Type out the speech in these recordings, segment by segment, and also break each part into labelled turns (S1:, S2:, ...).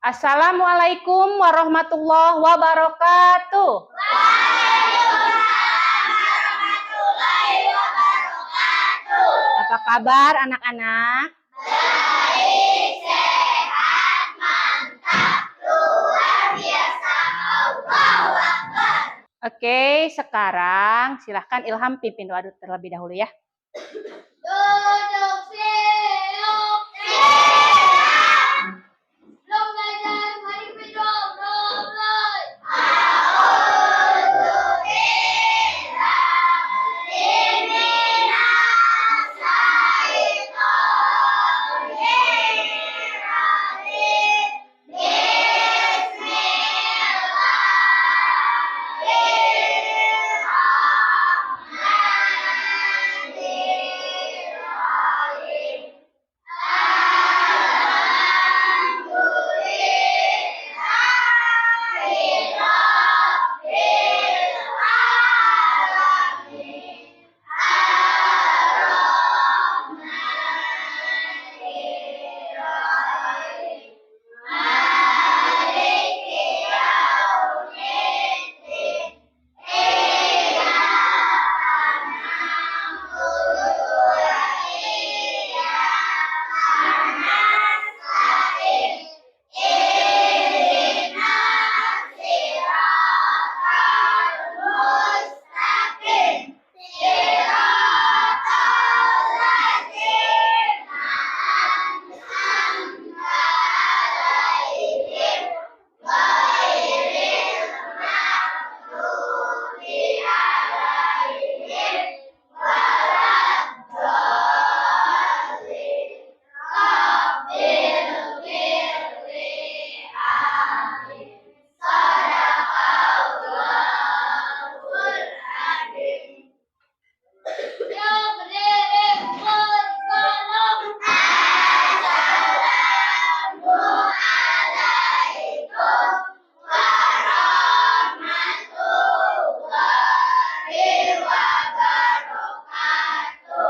S1: Assalamualaikum warahmatullahi wabarakatuh. Apa kabar anak-anak?
S2: Baik, sehat, mantap, luar biasa. Allahu Akbar.
S1: Oke, sekarang silahkan Ilham pimpin doa terlebih dahulu ya.
S2: Duduk siap. Siap. Belum belajar, mari mulai.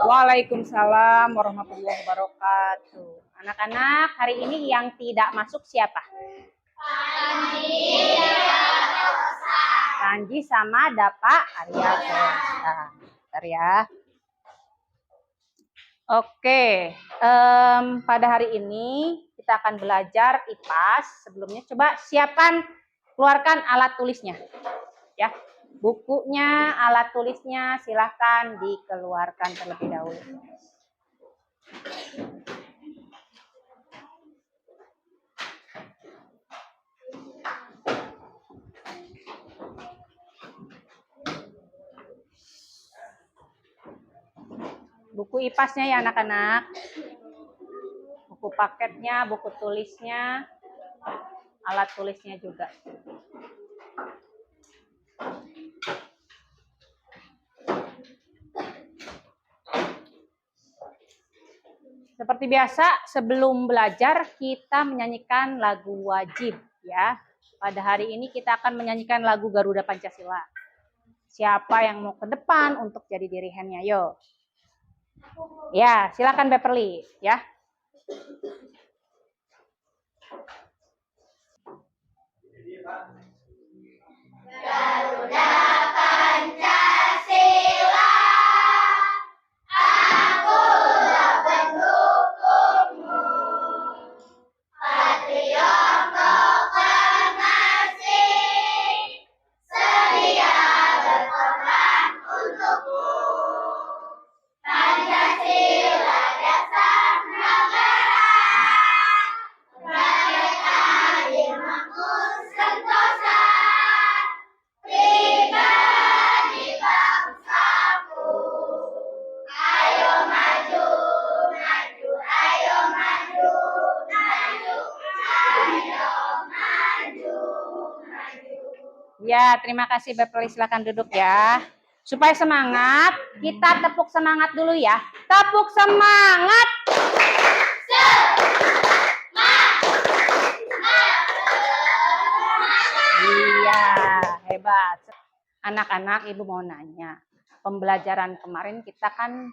S1: Waalaikumsalam warahmatullahi wabarakatuh. Anak-anak, hari ini yang tidak masuk siapa? Panji sama Dapa Arya Rosa. Bentar ya. Oke, pada hari ini kita akan belajar IPAS. Sebelumnya coba siapkan, keluarkan alat tulisnya. Ya, bukunya, alat tulisnya silahkan dikeluarkan terlebih dahulu. Buku IPAS-nya ya anak-anak. Buku paketnya, buku tulisnya, alat tulisnya juga. Seperti biasa, sebelum belajar kita menyanyikan lagu wajib ya. Pada hari ini kita akan menyanyikan lagu Garuda Pancasila. Siapa yang mau ke depan untuk jadi dirigennya? Yo. Ya, silakan Beverly ya.
S2: Garuda Pancasila, akulah pendukungmu, patriot proklamasi, sedia berkorban untukmu. Pancasila dasar negara, rakyat adil makmur sentosa, pribadi bangsaku. Ayo maju, maju, ayo maju, maju, ayo maju, maju.
S1: Ya, terima kasih Beverly, silakan duduk ya. Supaya semangat, kita tepuk semangat dulu ya. Tepuk semangat. Iya, hebat. Anak-anak, Ibu mau nanya. Pembelajaran kemarin kita kan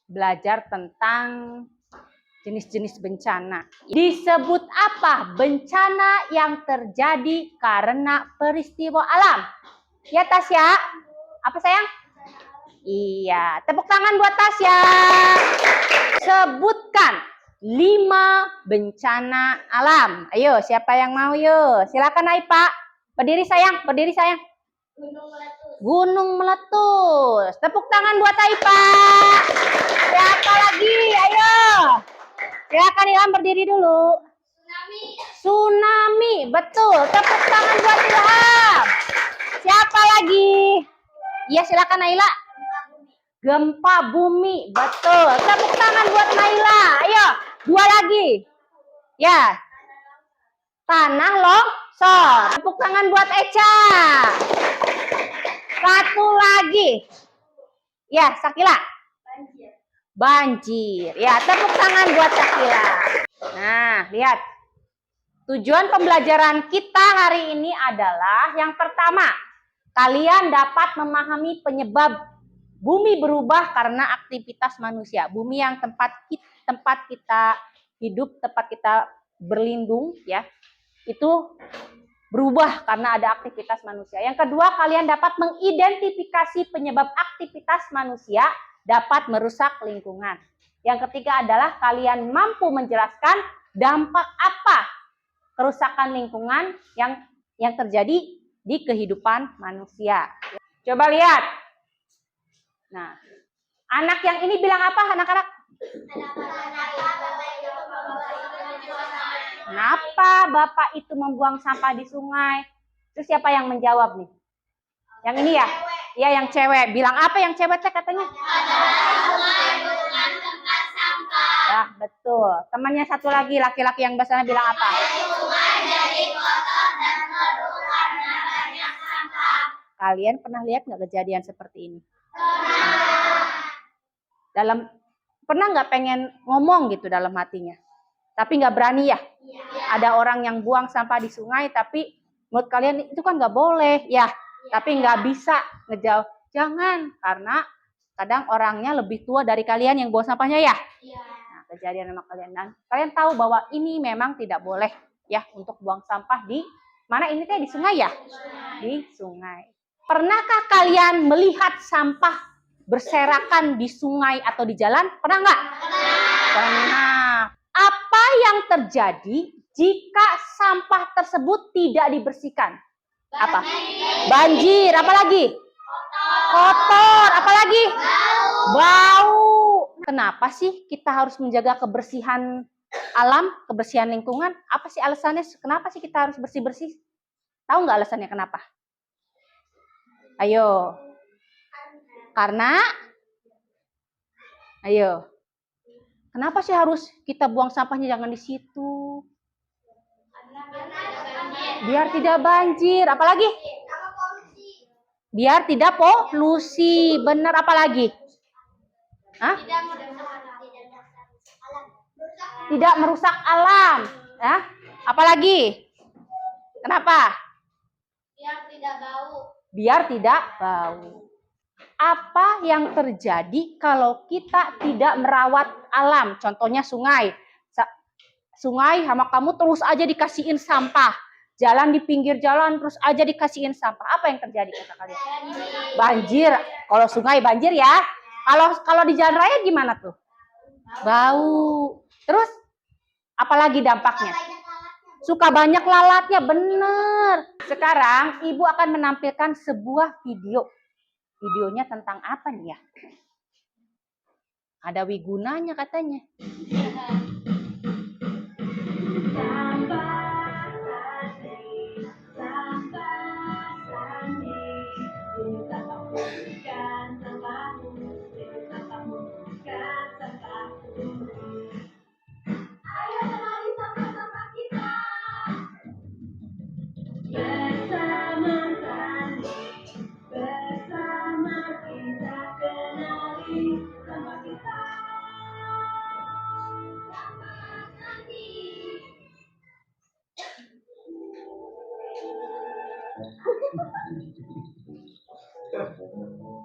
S1: belajar tentang jenis-jenis bencana. Disebut apa bencana yang terjadi karena peristiwa alam? Ya Tasya, apa sayang? Iya, tepuk tangan buat Tasya. Sebutkan 5 bencana alam. Ayo, siapa yang mau yuk? Silakan Aipa. Berdiri sayang, berdiri sayang. Gunung meletus. Tepuk tangan buat Aipa. Siapa lagi? Ayo. Silakan Ilham berdiri dulu. Tsunami, betul. Tepuk tangan buat Ilham. Siapa lagi? Iya, silakan Naila. Gempa bumi, betul. Tepuk tangan buat Naila. Ayo, 2 lagi. Ya. Tanah longsor. Tepuk tangan buat Echa. 1 lagi. Ya, Sakila. Banjir. Ya, tepuk tangan buat Sakila. Nah, lihat. Tujuan pembelajaran kita hari ini adalah yang pertama, kalian dapat memahami penyebab bumi berubah karena aktivitas manusia. Bumi yang tempat kita hidup, tempat kita berlindung, ya, itu berubah karena ada aktivitas manusia. Yang kedua, kalian dapat mengidentifikasi penyebab aktivitas manusia dapat merusak lingkungan. Yang ketiga adalah kalian mampu menjelaskan dampak apa kerusakan lingkungan yang terjadi di kehidupan manusia. Coba lihat. Nah, anak yang ini bilang apa, anak-anak? Kenapa Bapak itu membuang sampah di sungai? Terus siapa yang menjawab nih? Yang ini ya? Iya, yang cewek. Bilang apa yang cewek teh katanya?
S2: Sungai bukan tempat sampah.
S1: Ya, betul. Temannya satu lagi, laki-laki yang biasanya bilang apa?
S2: Sungai jadi kotor dan keruh karena banyak sampah.
S1: Kalian pernah lihat nggak kejadian seperti ini? Pernah nggak pengen ngomong gitu dalam hatinya? Tapi nggak berani ya? Ada orang yang buang sampah di sungai, tapi menurut kalian itu kan nggak boleh, ya? Tapi nggak bisa ngejauh. Jangan, karena kadang orangnya lebih tua dari kalian yang buang sampahnya, ya? Nah, kejadian sama kalian. Dan kalian tahu bahwa ini memang tidak boleh, ya, untuk buang sampah di mana ini teh, di sungai ya? Di sungai. Pernahkah kalian melihat sampah berserakan di sungai atau di jalan? Pernah nggak? Pernah. Apa yang terjadi jika sampah tersebut tidak dibersihkan? Apa? Banjir. Apa lagi? Kotor. Apa lagi? Bau. Kenapa sih kita harus menjaga kebersihan alam, kebersihan lingkungan? Apa sih alasannya? Kenapa sih kita harus bersih-bersih? Tahu nggak alasannya kenapa? Ayo. Karena, ayo. Kenapa sih harus kita buang sampahnya jangan di situ? Biar tidak banjir. Apalagi? Biar tidak polusi. Benar, apalagi? Hah? Tidak merusak alam. Ya? Apalagi? Kenapa?
S2: Biar tidak bau.
S1: Biar tidak bau. Apa yang terjadi kalau kita tidak merawat alam? Contohnya sungai. Sungai sama kamu terus aja dikasihin sampah. Jalan di pinggir jalan terus aja dikasihin sampah. Apa yang terjadi kata kalian? Banjir. Kalau sungai banjir ya. Kalau di jalan raya gimana tuh? Bau. Terus apalagi dampaknya? Suka banyak lalatnya, bener. Sekarang ibu akan menampilkan sebuah video. Videonya tentang apa nih ya? Ada wigunanya katanya.
S2: Ayo kenali sampah-sampah kita. Bersama kita kenali sampah kita. Sampah Sandi.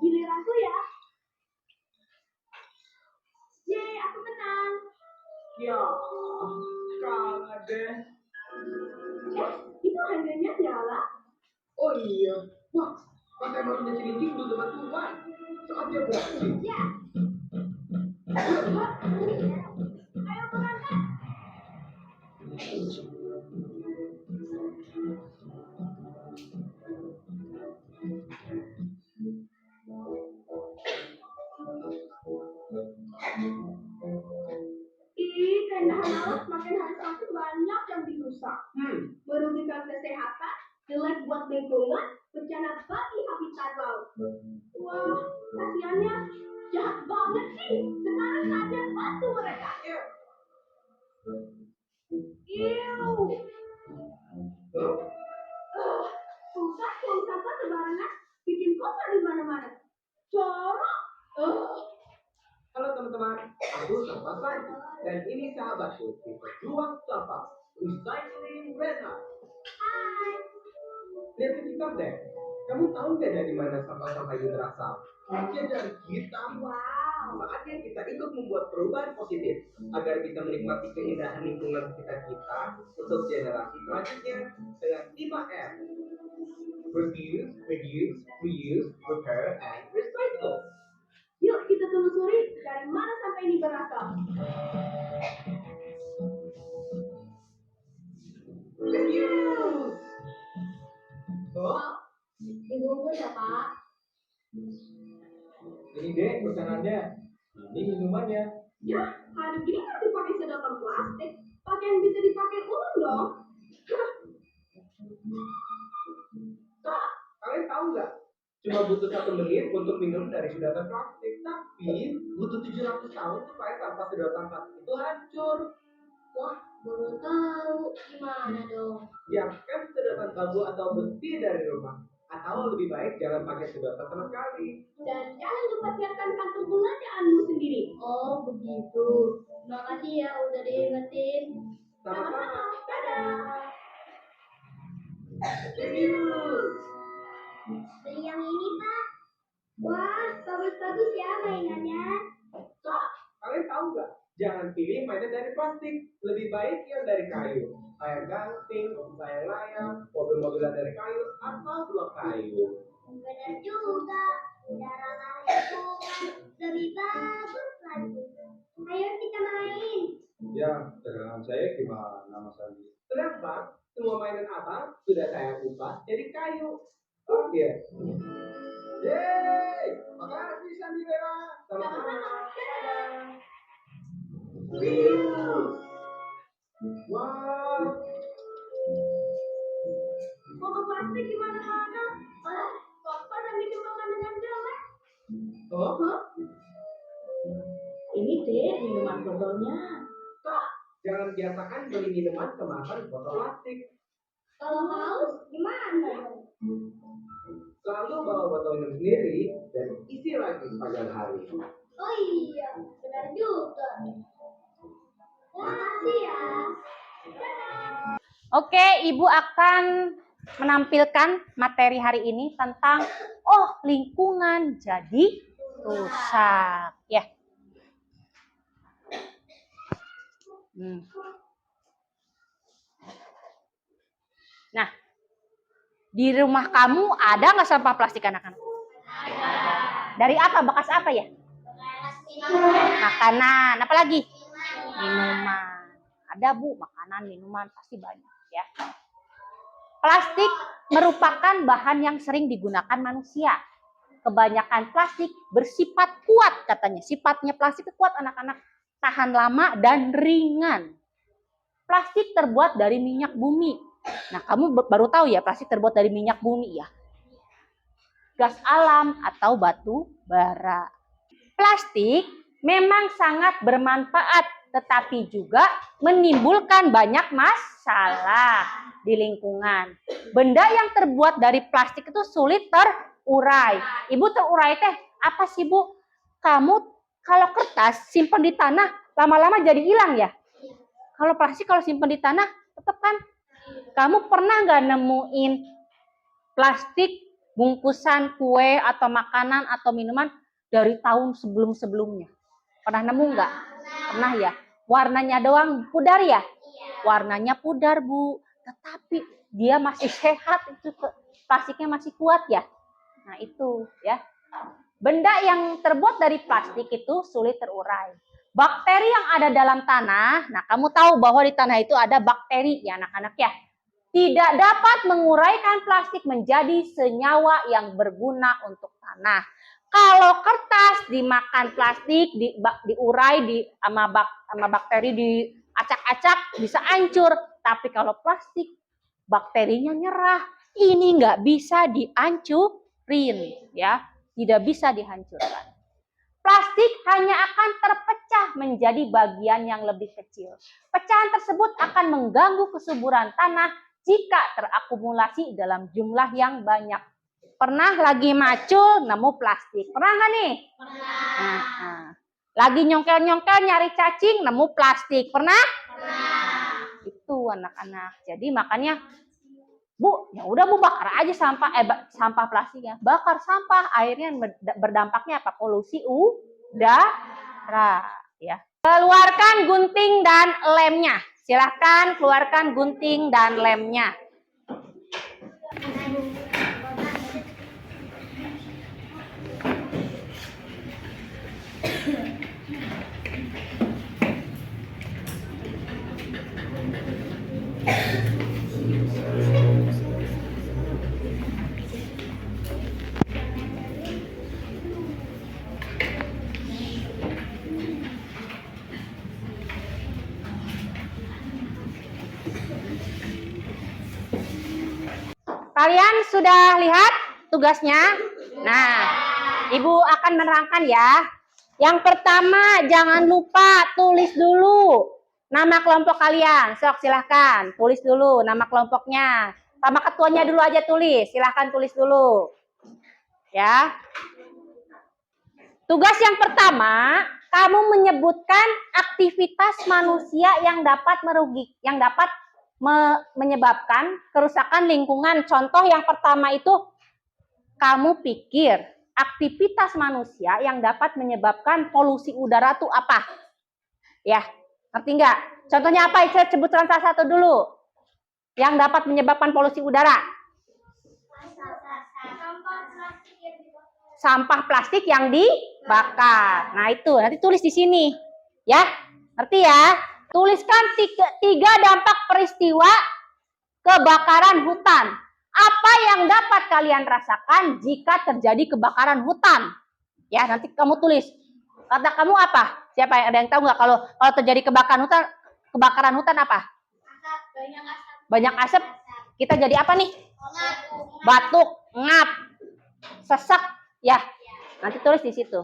S2: Giliranku ya. Yeay, aku menang.
S3: Ya, kalah deh.
S2: Itu harganya nyala.
S3: Oh iya. Wah, pakai barunya cilincing untuk depan Tuhan. Saatnya beraksi.
S2: Ya. Ayo berangkat. Keindahan laut makin hari semakin banyak yang dirusak. Merugikan kesehatan, jelek buat lingkungan, bencana bagi habitat laut. Wah, kasihannya jahat banget sih. Sekarang saatnya bantu mereka. Iu. Susah buang sampah sembarangan, bikin kotor di mana-mana. Jorok.
S3: Halo teman-teman, aku Sampah Scientist. Dan ini sahabatku, di Pejuang Sampah Recycling Rena.
S2: Hai.
S3: Lihat sekitar deh. Kamu tahu nggak dari mana sampah-sampah itu berasal? Ya dari kita.
S2: Wow.
S3: Saatnya kita ikut membuat perubahan positif agar bisa menikmati keindahan lingkungan sekitar kita untuk generasi selanjutnya dengan 5R. Reduce, reduce, reuse, repair, and recycle.
S2: Yuk kita telusuri dari mana sampah ini berasal.
S3: Reduce. Oh,
S2: Dibungkus ya Pak.
S3: ini deh pesanannya. Ini minumannya.
S2: Ya, hari ini nggak dipakai sedotan plastik. Pakai yang bisa dipakai ulang dong.
S3: Kak, kalian tahu nggak? Cuma butuh 1 menit untuk minum dari sedotan plastik, tapi butuh 700 tahun supaya sampah sedotan plastik itu hancur.
S2: Wah, baru tahu. Gimana dong?
S3: Ya kan sedotan bambu atau besi dari rumah. Atau lebih baik jangan pakai sedotan sama sekali.
S2: Dan jangan lupa siapkan kantong belanjaanmu sendiri. Oh, begitu. Terima kasih ya udah diingetin.
S3: Sama-sama.
S2: Dadah.
S3: Reduce.
S2: Beli yang ini, Pak. Wah, bagus-bagus ya mainannya.
S3: Kak, kalian tahu nggak? Jangan pilih mainan dari plastik. Lebih baik yang dari kayu. Kayak ganting, layang-layang, mobil-mobilan dari kayu, atau blok kayu.
S2: Benar juga. Darah lingkungan lebih bagus lagi. Ayo kita main.
S3: Ya, dengan saya gimana Mas Andi? Tenang Bang, semua mainan abang sudah saya ubah jadi kayu. Oh iya. Yeay, makasih Sandi Vera. Sama-sama. Dadah. Wah,
S2: Mau plastik di mana-mana. Kotor dan dikembangkan dengan jelek.
S3: oh,
S2: Ini deh minuman botolnya.
S3: Kak, jangan biasakan beli minuman kemasan botol plastik.
S2: Kalau haus gimana dong?
S3: Selalu bawa botol minum sendiri dan isi lagi sepanjang hari.
S2: Oh iya, benar juga. Makasih ya. Dadah.
S1: Oke, Ibu akan menampilkan materi hari ini tentang lingkungan jadi rusak ya. Nah, di rumah kamu ada nggak sampah plastik anak-anak? Dari apa? Bekas apa ya? Makanan. Apa lagi? Minuman. Ada Bu, makanan, minuman pasti banyak ya. Plastik merupakan bahan yang sering digunakan manusia. Kebanyakan plastik bersifat kuat katanya. Sifatnya plastik kuat anak-anak, tahan lama dan ringan. Plastik terbuat dari minyak bumi. Nah, kamu baru tahu ya plastik terbuat dari minyak bumi ya. Gas alam atau batu bara. Plastik memang sangat bermanfaat, tetapi juga menimbulkan banyak masalah di lingkungan. Benda yang terbuat dari plastik itu sulit terurai. Ibu terurai teh apa sih Bu? Kamu kalau kertas simpan di tanah lama-lama jadi hilang ya? Kalau plastik kalau simpan di tanah tetap kan? Kamu pernah nggak nemuin plastik bungkusan kue atau makanan atau minuman dari tahun sebelum-sebelumnya? Pernah nemu nggak? Pernah ya? warnanya doang pudar ya? Warnanya pudar, Bu. Tetapi dia masih sehat, itu plastiknya masih kuat ya. Nah, itu ya. Benda yang terbuat dari plastik itu sulit terurai. Bakteri yang ada dalam tanah, nah kamu tahu bahwa di tanah itu ada bakteri ya anak-anak ya. Tidak dapat menguraikan plastik menjadi senyawa yang berguna untuk tanah. Kalau kertas dimakan plastik, diurai sama bakteri, diacak-acak, bisa hancur. Tapi kalau plastik, bakterinya nyerah. Ini nggak bisa dihancurin, ya, tidak bisa dihancurkan. Plastik hanya akan terpecah menjadi bagian yang lebih kecil. Pecahan tersebut akan mengganggu kesuburan tanah jika terakumulasi dalam jumlah yang banyak. Pernah lagi macul nemu plastik? Pernah nggak nih? Pernah. Lagi nyongkel-nyongkel nyari cacing nemu plastik? Pernah? Pernah. Itu anak-anak. Jadi makanya, Bu, ya udah Bu bakar aja sampah plastiknya. Bakar sampah, akhirnya berdampaknya apa? Polusi udara, ya. Keluarkan gunting dan lemnya. Silahkan keluarkan gunting dan lemnya. Kalian sudah lihat tugasnya? Nah, Ibu akan menerangkan ya. Yang pertama, jangan lupa tulis dulu nama kelompok kalian. Sok, silahkan tulis dulu nama kelompoknya. Sama ketuanya dulu aja tulis. Silahkan tulis dulu. Ya. Tugas yang pertama, kamu menyebutkan aktivitas manusia yang dapat menyebabkan kerusakan lingkungan. Contoh yang pertama itu, kamu pikir aktivitas manusia yang dapat menyebabkan polusi udara itu apa? Ya, ngerti nggak? Contohnya apa? Saya sebutkan salah satu dulu. Yang dapat menyebabkan polusi udara. Sampah plastik yang dibakar. Nah itu, nanti tulis di sini. Ya, ngerti ya? Tuliskan tiga dampak peristiwa kebakaran hutan. Apa yang dapat kalian rasakan jika terjadi kebakaran hutan? Ya, nanti kamu tulis. Kata kamu apa? Siapa yang ada yang tahu nggak kalau terjadi kebakaran hutan apa? Banyak asap. Kita jadi apa nih? Batuk, ngap, sesak. Ya, nanti tulis di situ.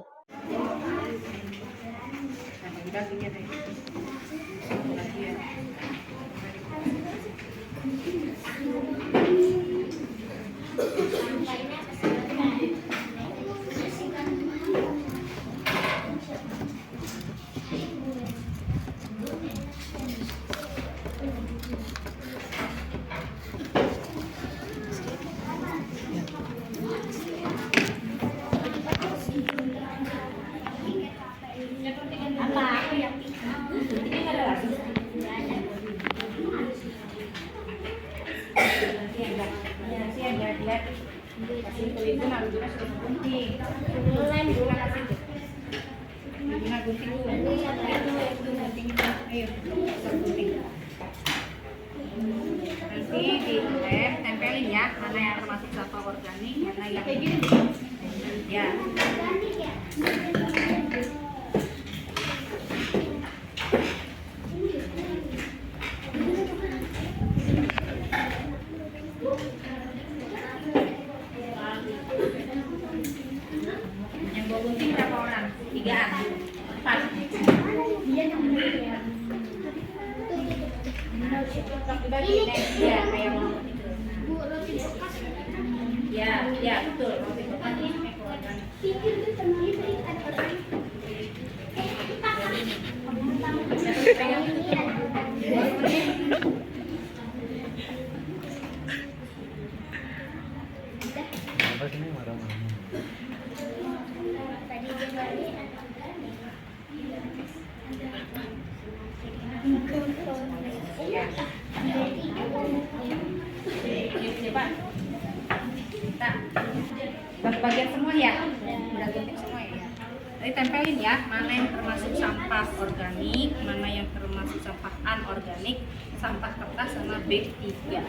S1: Tempelin ya, mana yang termasuk sampah organik, mana yang ya. Yang bawa gunting berapa orang? 3-an? 4? Ya, kayak mau. Ya, betul. bagian semua ya? Udah gunting semua ya? Jadi tempelin ya, mana yang termasuk sampah organik, mana yang termasuk sampah anorganik, sampah kertas sama B3.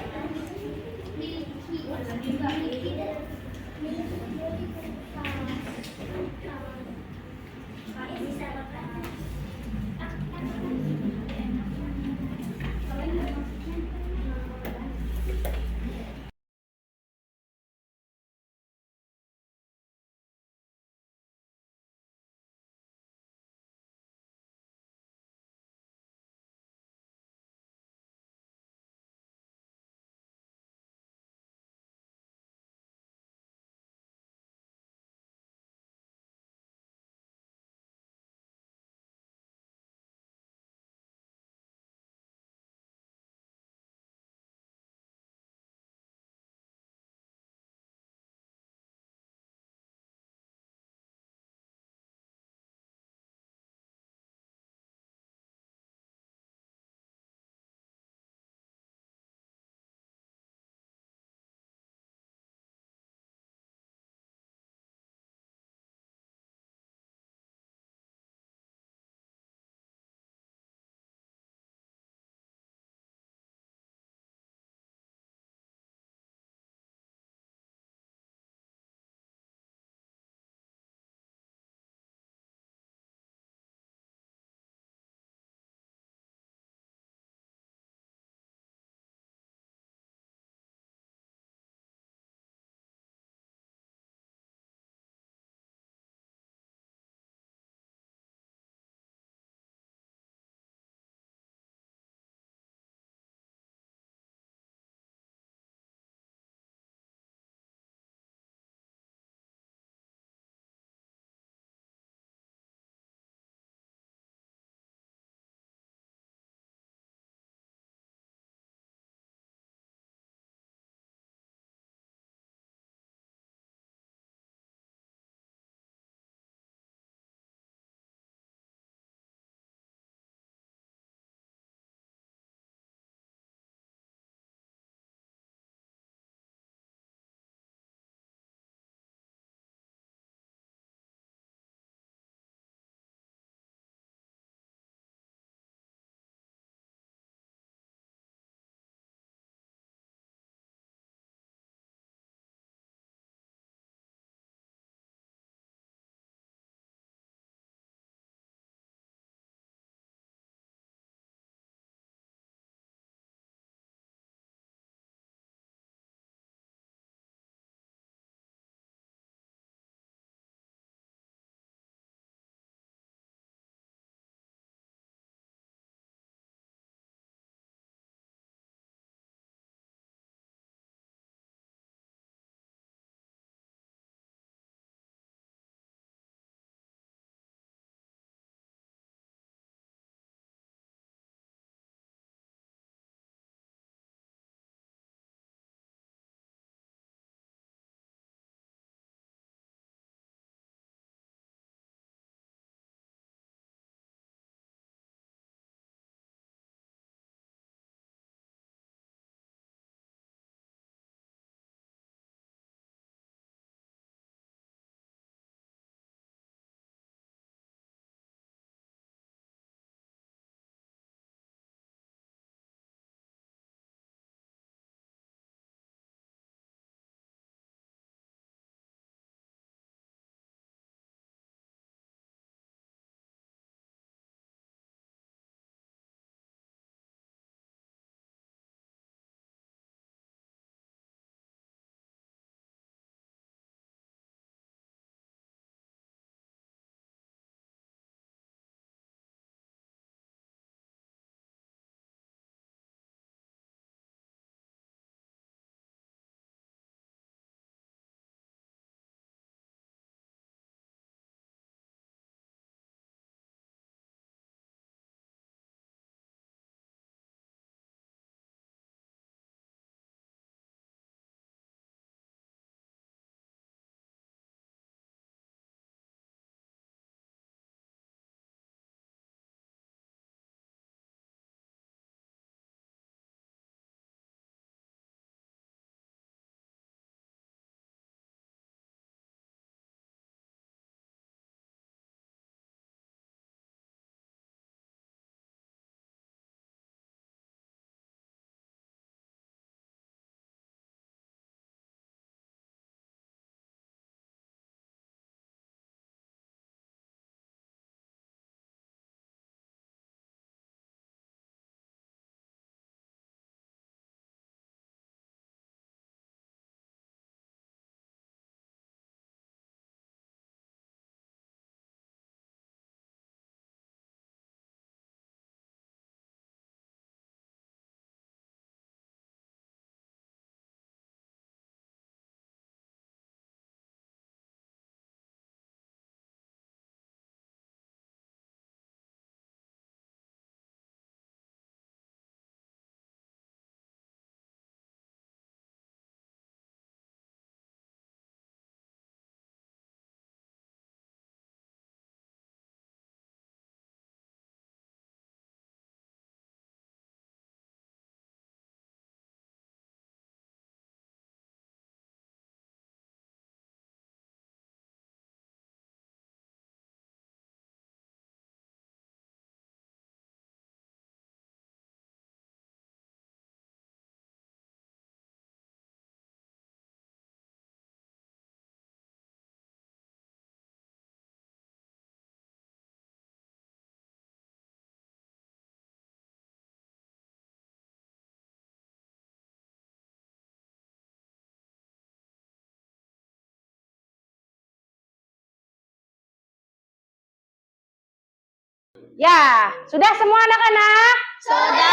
S1: Ya, sudah semua anak-anak?
S2: Sudah.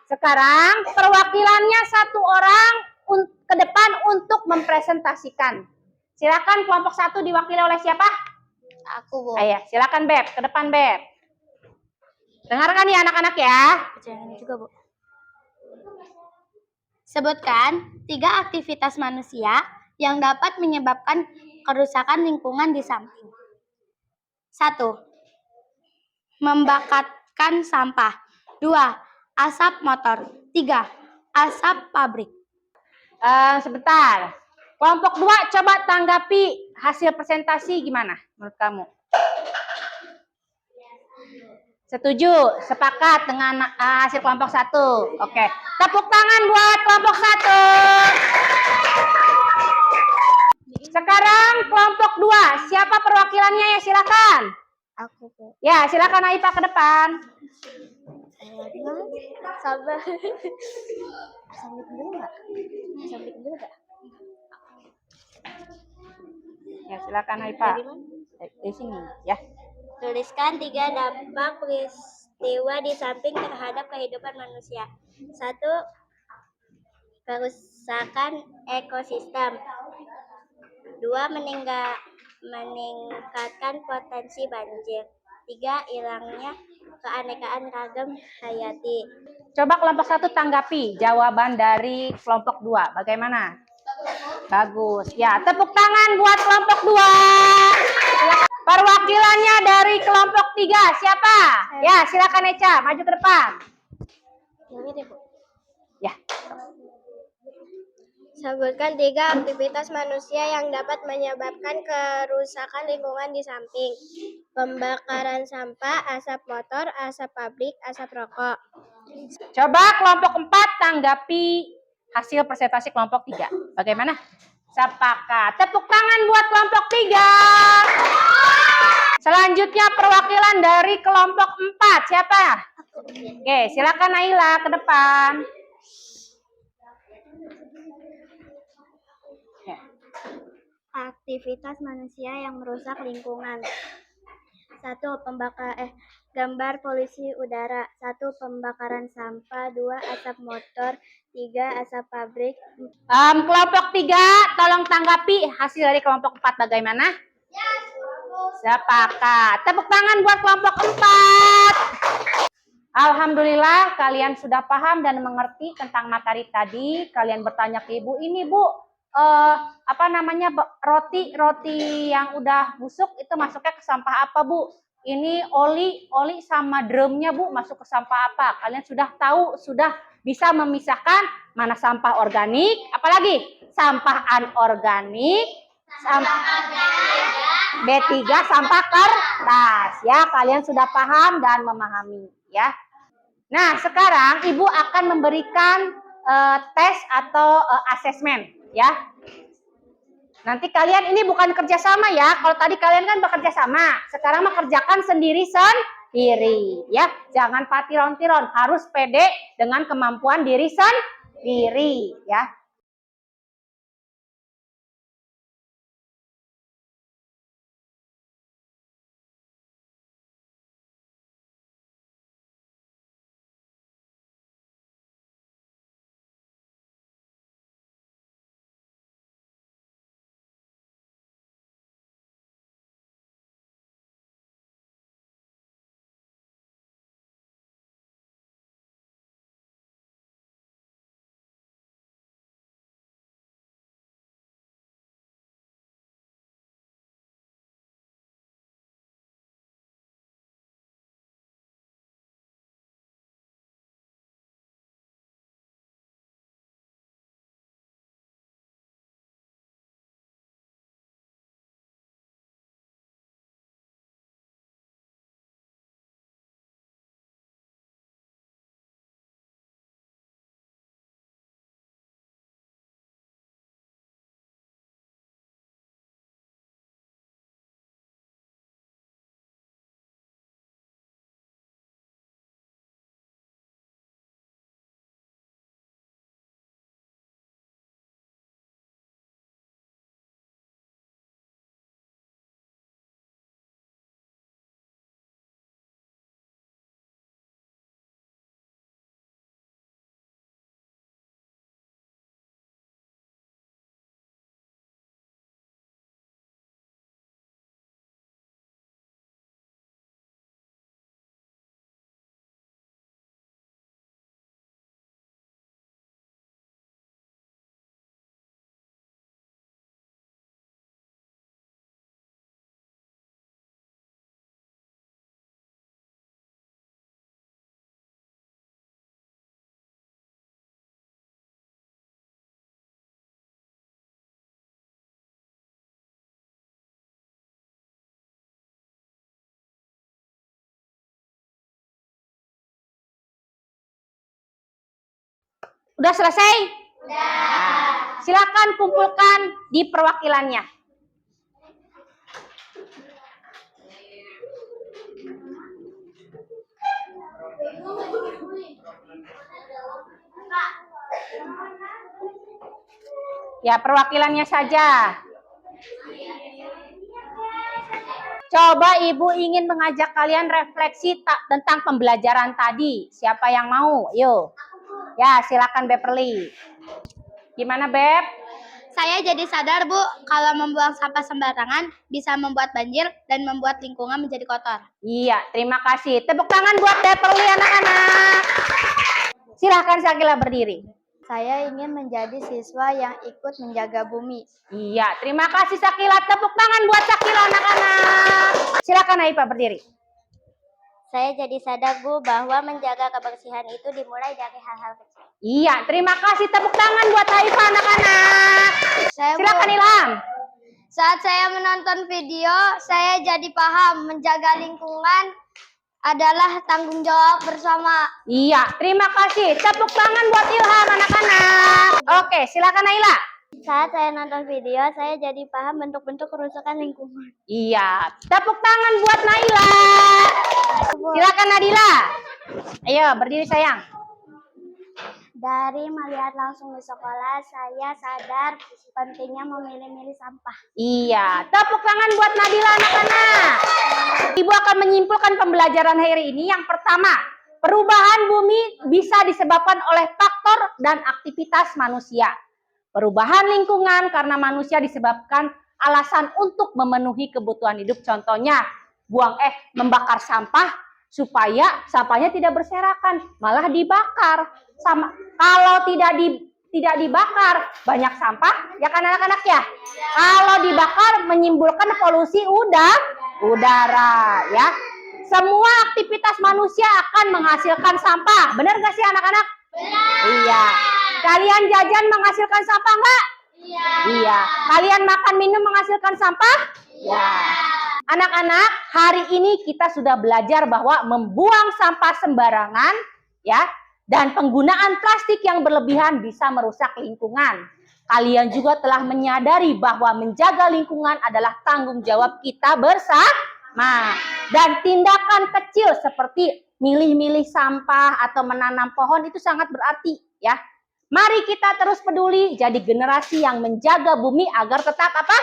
S1: Sekarang perwakilannya satu orang ke depan untuk mempresentasikan. Silakan kelompok 1 diwakili oleh siapa?
S2: Aku, Bu.
S1: Ayo, silakan Beb, ke depan Beb. Dengarkan ya anak-anak ya.
S2: Jangan juga, Bu. Sebutkan 3 aktivitas manusia yang dapat menyebabkan kerusakan lingkungan di samping. 1. Membakarkan sampah. 2. Asap motor. 3. Asap pabrik.
S1: Sebentar. Kelompok 2 coba tanggapi hasil presentasi gimana menurut kamu? Setuju, sepakat dengan hasil kelompok 1. Oke. Tepuk tangan buat kelompok 1. Sekarang kelompok 2. Siapa perwakilannya ya silakan.
S2: Aku, Bu.
S1: Ya, silakan Aipa ke depan.
S2: Sabar. Sambil dulu enggak? Sambil dulu enggak?
S1: Ya, silakan Aipa. Di sini ya.
S2: Tuliskan 3 dampak peristiwa di samping terhadap kehidupan manusia. 1. Kerusakan ekosistem. 2. Meningkatkan potensi banjir. 3. Hilangnya keanekaan ragam hayati.
S1: Coba kelompok 1 tanggapi jawaban dari kelompok 2. Bagaimana? Bagus. Ya, tepuk tangan buat kelompok 2. Perwakilannya dari kelompok 3. Siapa? Ya, silakan Eca, maju ke depan. Ya.
S2: Sebutkan 3 aktivitas manusia yang dapat menyebabkan kerusakan lingkungan di samping. Pembakaran sampah, asap motor, asap pabrik, asap rokok.
S1: Coba kelompok 4 tanggapi hasil presentasi kelompok 3. Bagaimana? Sepakat. Tepuk tangan buat kelompok 3. Selanjutnya perwakilan dari kelompok 4. Siapa? Oke, silakan Naila ke depan.
S2: Aktivitas manusia yang merusak lingkungan. 1. Gambar polusi udara. 1. Pembakaran sampah. 2. Asap motor. 3. Asap pabrik.
S1: Kelompok 3, tolong tanggapi hasil dari kelompok 4 bagaimana? Sepakat. Tepuk tangan buat kelompok 4. Alhamdulillah kalian sudah paham dan mengerti tentang materi tadi. Kalian bertanya ke ibu, ini bu, roti yang udah busuk itu masuknya ke sampah apa bu? Ini oli sama drumnya bu masuk ke sampah apa? Kalian sudah tahu, sudah bisa memisahkan mana sampah organik, apalagi sampah anorganik, sampah B3, sampah kertas. Ya, kalian sudah paham dan memahami ya. Nah, sekarang Ibu akan memberikan tes atau asesmen ya. Nanti kalian ini bukan kerjasama ya. Kalau tadi kalian kan bekerja sama, sekarang mah kerjakan sendiri ya. Jangan patiron-tiron, harus pede dengan kemampuan diri sendiri ya. Udah selesai? Nah, silakan kumpulkan di perwakilannya. Ya, perwakilannya saja. Coba Ibu ingin mengajak kalian refleksi tentang pembelajaran tadi. Siapa yang mau? Yuk. Ya, silakan Beverly. Gimana, Beb?
S4: Saya jadi sadar, Bu, kalau membuang sampah sembarangan bisa membuat banjir dan membuat lingkungan menjadi kotor.
S1: Iya, terima kasih. Tepuk tangan buat Beverly, anak-anak. Silahkan Syakila berdiri.
S4: Saya ingin menjadi siswa yang ikut menjaga bumi.
S1: Iya, terima kasih Syakila. Tepuk tangan buat Syakila, anak-anak. Silakan Aifa berdiri.
S4: Saya jadi sadar, Bu, bahwa menjaga kebersihan itu dimulai dari hal-hal kecil.
S1: Iya, terima kasih. Tepuk tangan buat Aifa, anak-anak. Silakan Ilham.
S4: Saat saya menonton video, saya jadi paham menjaga lingkungan adalah tanggung jawab bersama.
S1: Iya, terima kasih. Tepuk tangan buat Ilham, anak-anak. Oke, silakan Naila.
S4: Saat saya nonton video, saya jadi paham bentuk-bentuk kerusakan lingkungan.
S1: Iya, tepuk tangan buat Naila. Silakan Nadila. Ayo, berdiri sayang.
S4: Dari melihat langsung di sekolah, saya sadar pentingnya memilih-milih sampah.
S1: Iya, tepuk tangan buat Nadila, anak-anak. Ibu akan menyimpulkan pembelajaran hari ini. Yang pertama, perubahan bumi bisa disebabkan oleh faktor dan aktivitas manusia. Perubahan lingkungan karena manusia disebabkan alasan untuk memenuhi kebutuhan hidup. Contohnya, membakar sampah supaya sampahnya tidak berserakan, malah dibakar. Kalau tidak dibakar, banyak sampah, ya kan anak-anak ya? Kalau dibakar menimbulkan polusi udara, ya. Semua aktivitas manusia akan menghasilkan sampah. Benar gak sih anak-anak? Benar. Iya. Kalian jajan menghasilkan sampah nggak? Iya. Iya. Kalian makan minum menghasilkan sampah? Iya. Anak-anak, hari ini kita sudah belajar bahwa membuang sampah sembarangan, ya, dan penggunaan plastik yang berlebihan bisa merusak lingkungan. Kalian juga telah menyadari bahwa menjaga lingkungan adalah tanggung jawab kita bersama. Dan tindakan kecil seperti milih-milih sampah atau menanam pohon itu sangat berarti, ya. Mari kita terus peduli jadi generasi yang menjaga bumi agar tetap apa?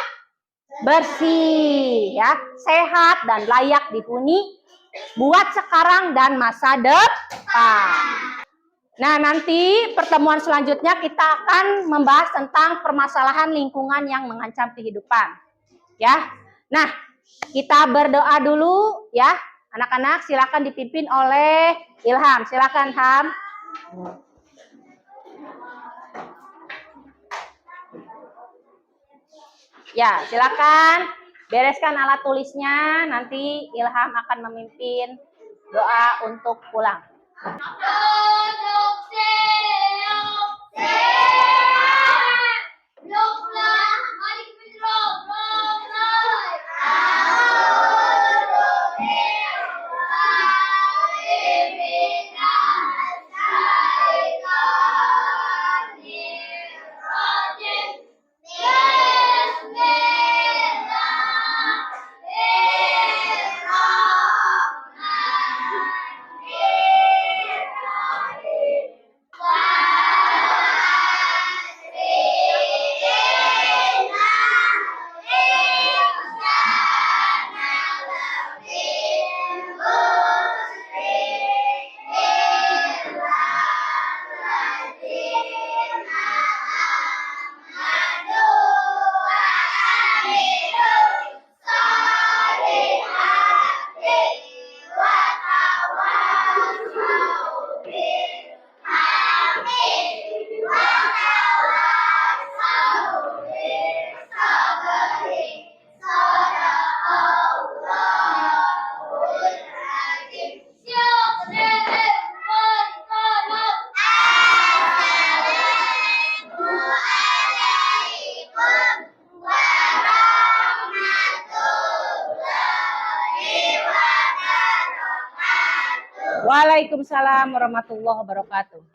S1: Bersih, ya, sehat dan layak dihuni buat sekarang dan masa depan. Nah, nanti pertemuan selanjutnya kita akan membahas tentang permasalahan lingkungan yang mengancam kehidupan. Ya. Nah, kita berdoa dulu ya. Anak-anak silakan dipimpin oleh Ilham. Silakan, Ham. Ya, silakan bereskan alat tulisnya. Nanti Ilham akan memimpin doa untuk pulang. Waalaikumsalam warahmatullahi wabarakatuh.